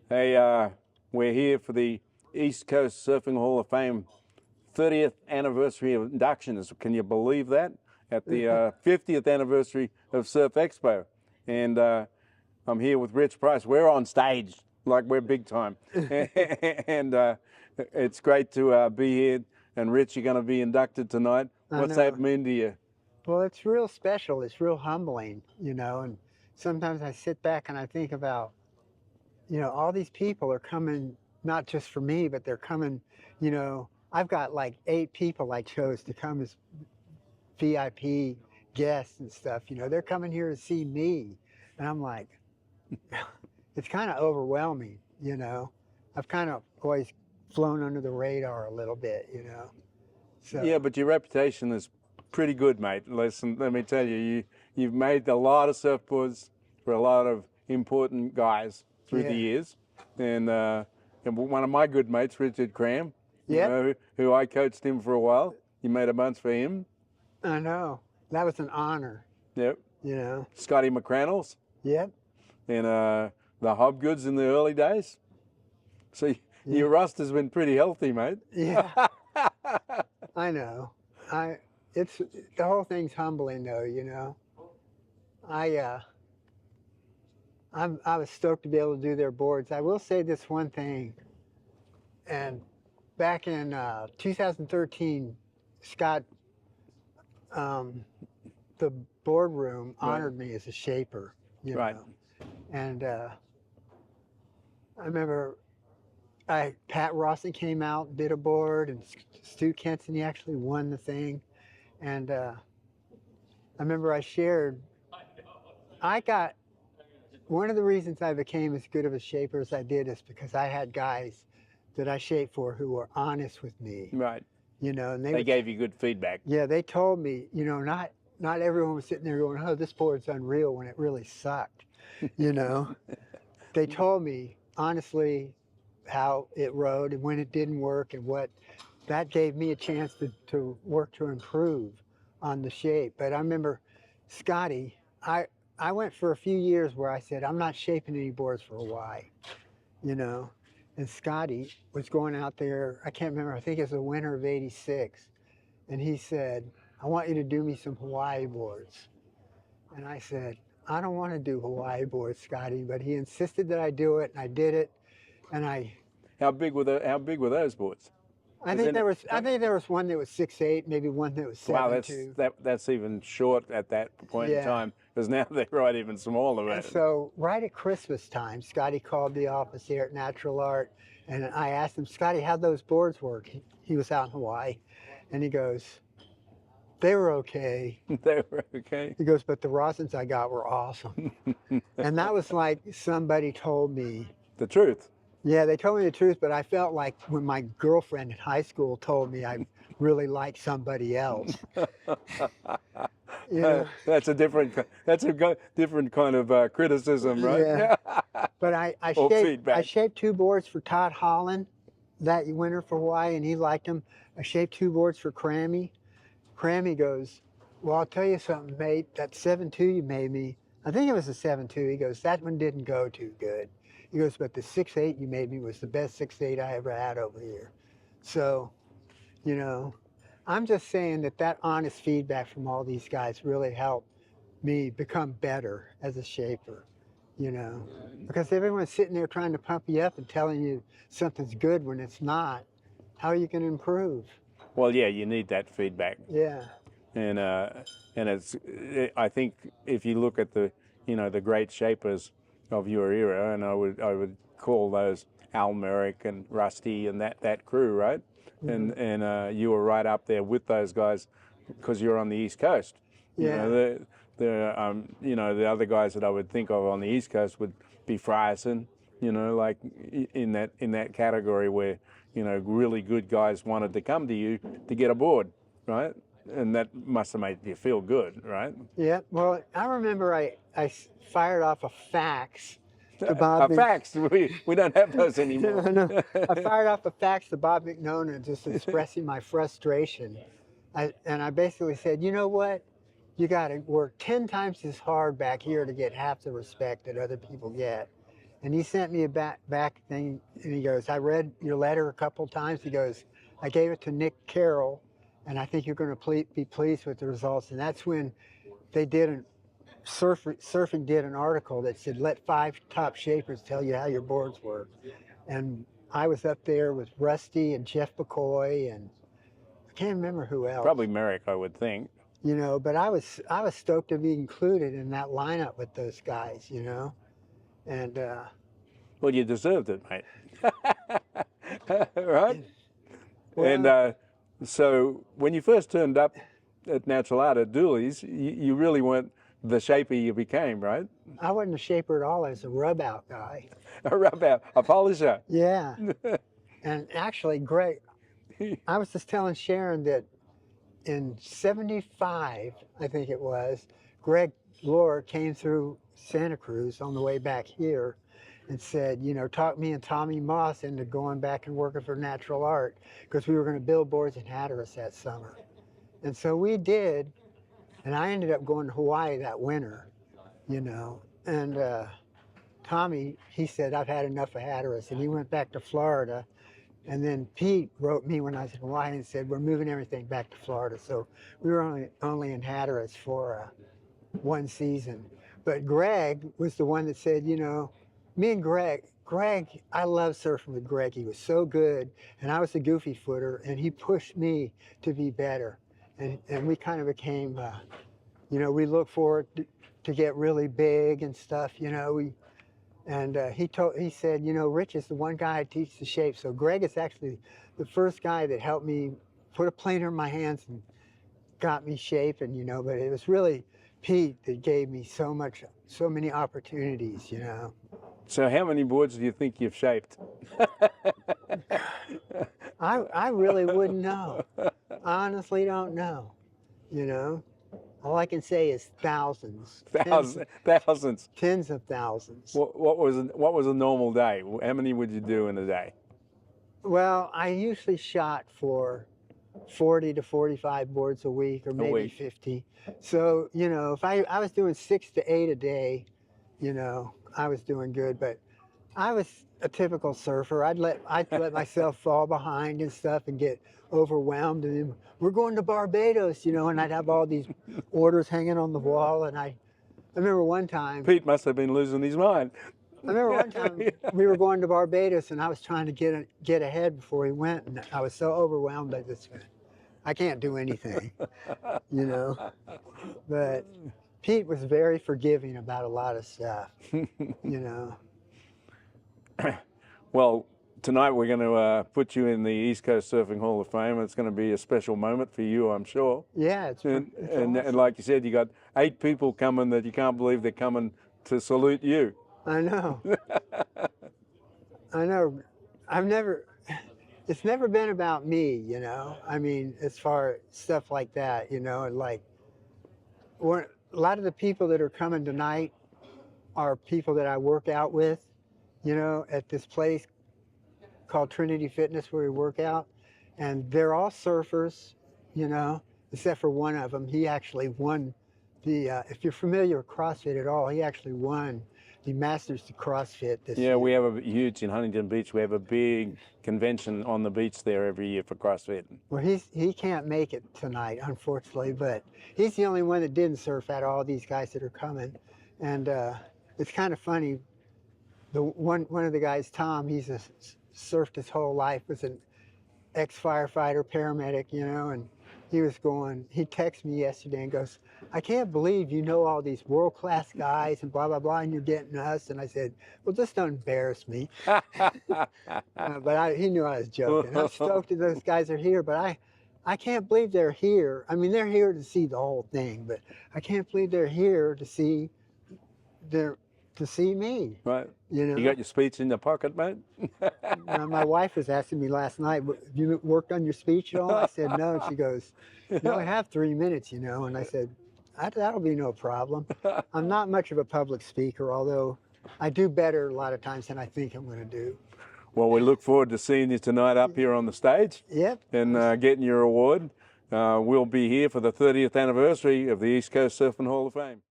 Hey, we're here for the East Coast Surfing Hall of Fame 30th anniversary of inductions. Can you believe that? At the 50th anniversary of Surf Expo. And I'm here with Rich Price. We're on stage, like we're big time. And it's great to be here. And Rich, you're going to be inducted tonight. I What's know. that mean to you? Well, it's real special. It's real humbling, and sometimes I sit back and I think about, all these people are coming not just for me, but they're coming, I've got like 8 people I chose to come as VIP guests and stuff. They're coming here to see me. And I'm like, it's kind of overwhelming. I've kind of always flown under the radar a little bit. Yeah, So, but your reputation is pretty good, mate. Listen, let me tell you, you've made a lot of surfboards for a lot of important guys through the yeah. years, and one of my good mates, Richard Cram, Yep, who I coached him for a while. You made a bunch for him. I know. That was an honor, Yep. you know. Scotty McCrannles Yep. and the Hobgoods in the early days. So Yeah. your roster's been pretty healthy, mate. Yeah. I know. I it's the whole thing's humbling though. I I was stoked to be able to do their boards. I will say this one thing, and back in 2013, Scott, um, the boardroom Right. honored me as a shaper, Right. and I remember Pat Rawson came out and did a board, and Stu Kenson, he actually won the thing. And I remember I shared, I got, one of the reasons I became as good of a shaper as I did is because I had guys that I shaped for who were honest with me, Right. and They gave you good feedback. yeah, they told me, not everyone was sitting there going, oh, this board's unreal when it really sucked, you know. They told me honestly how it rode and when it didn't work and what that gave me a chance to work to improve on the shape. But I remember Scotty, I went for a few years where I said, I'm not shaping any boards for Hawaii, you know. And Scotty was going out there, I can't remember, I think it was the winter of '86. And he said, I want you to do me some Hawaii boards. And I said, I don't want to do Hawaii boards, Scotty, but he insisted that I do it, and I did it. And How big were those boards? I Is think it, there was one that was 6'8", maybe one that was wow, 7'2". that's even short at that point in Yeah. time, because now they're right even smaller. And so right at Christmas time, Scotty called the office here at Natural Art, and I asked him, Scotty, how'd those boards work? He was out in Hawaii, and he goes, they were okay. They were okay. He goes, but the rosins I got were awesome. And that was like somebody told me. The truth. Yeah, they told me the truth, but I felt like when my girlfriend in high school told me I really liked somebody else. You know? That's a different kind of criticism, right? Yeah. But Or feedback. I shaped 2 boards for Todd Holland that winter for Hawaii, and he liked them. I shaped 2 boards for Crammy. Crammy goes, well, I'll tell you something, mate. That 7.2 you made me, I think it was a 7.2. He goes, that one didn't go too good. He goes, but the 6.8 you made me was the best 6.8 I ever had over here. So, you know, I'm just saying that honest feedback from all these guys really helped me become better as a shaper. Because everyone's sitting there trying to pump you up and telling you something's good when it's not. How are you going to improve? Well, yeah, you need that feedback, Yeah. and I think if you look at the great shapers of your era, and I would call those Al Merrick and Rusty and that crew, right? Mhm. And you were right up there with those guys because you're on the East Coast. Yeah. The other guys that I would think of on the East Coast would be Frierson, like in that category where really good guys wanted to come to you to get aboard, right? And that must have made you feel good, right? Yeah. Well, I remember I fired off a fax to Bob. Facts. We don't have those anymore. No, I fired off a fax to Bob McNona just expressing my frustration. And I basically said, you know what? You got to work 10 times as hard back here to get half the respect that other people get. And he sent me a back thing, and he goes, I read your letter a couple times. He goes, I gave it to Nick Carroll, and I think you're going to be pleased with the results. And that's when they did Surfing did an article that said, let 5 top shapers tell you how your boards work. And I was up there with Rusty and Jeff McCoy, and I can't remember who else. Probably Merrick, I would think. You know, but I was stoked to be included in that lineup with those guys, you know. And well, you deserved it, mate. Right? well, And so when you first turned up at Natural Art at Dooley's, you really weren't the shaper you became, right? I wasn't a shaper at all. I was a rub out guy. A rub out, a polisher. Yeah. And actually, Greg, I was just telling Sharon that in '75, I think it was, Greg Lord came through Santa Cruz on the way back here and said, you know, talk me and Tommy Moss into going back and working for Natural Art because we were going to build boards in Hatteras that summer. And so we did, and I ended up going to Hawaii that winter, you know. And Tommy, he said, I've had enough of Hatteras, and he went back to Florida. And then Pete wrote me when I was in Hawaii and said, we're moving everything back to Florida. So we were only in Hatteras for 1 season. But Greg was the one that said, you know, me and Greg, I love surfing with Greg. He was so good, and I was a goofy footer, and he pushed me to be better. And we kind of became, you know, we look forward to get really big and stuff, you know. He said, you know, Rich is the one guy I teach the shape. So Greg is actually the first guy that helped me put a planer in my hands and got me shaping, you know. But it was really Pete that gave me so many opportunities, you know. So how many boards do you think you've shaped? I really wouldn't know. I honestly don't know, you know. All I can say is thousands. Thousands. Tens of thousands. What was a normal day? How many would you do in a day? Well, I usually shot for 40 to 45 boards a week, or maybe 50. So, you know, if I was doing 6 to 8 a day, you know, I was doing good. But I was a typical surfer. I'd let myself fall behind and stuff and get overwhelmed. And then, we're going to Barbados, you know, and I'd have all these orders hanging on the wall. And I remember one time. Pete must have been losing his mind. I remember one time we were going to Barbados, and I was trying to get ahead before he went, and I was so overwhelmed. I can't do anything, you know. But Pete was very forgiving about a lot of stuff, you know. Well, tonight we're going to put you in the East Coast Surfing Hall of Fame. It's going to be a special moment for you, I'm sure. Yeah, it's awesome. And like you said, you got 8 people coming that you can't believe they're coming to salute you. I know. I know. It's never been about me, you know. I mean, as far as stuff like that, you know, and like, a lot of the people that are coming tonight are people that I work out with, you know, at this place called Trinity Fitness where we work out. And they're all surfers, you know, except for one of them. He actually won if you're familiar with CrossFit at all, he actually won the Masters of CrossFit this year. Yeah, we have a huge, in Huntington Beach, we have a big convention on the beach there every year for CrossFit. Well, he can't make it tonight, unfortunately, but he's the only one that didn't surf out of all these guys that are coming. And it's kind of funny. One of the guys, Tom, he's surfed his whole life, was an ex-firefighter, paramedic, you know, and he texted me yesterday and goes, I can't believe you know all these world-class guys and blah, blah, blah, and you're getting us. And I said, well, just don't embarrass me. But he knew I was joking. I'm stoked that those guys are here, but I can't believe they're here. I mean, they're here to see the whole thing, but I can't believe they're here to see me. Right. You know? You got your speech in the pocket, mate? My wife was asking me last night, have you worked on your speech at all? I said, no. And she goes, no, I have 3 minutes, you know. And I said, that'll be no problem. I'm not much of a public speaker, although I do better a lot of times than I think I'm going to do. Well, we look forward to seeing you tonight up here on the stage. Yep. And getting your award. We'll be here for the 30th anniversary of the East Coast Surfing Hall of Fame.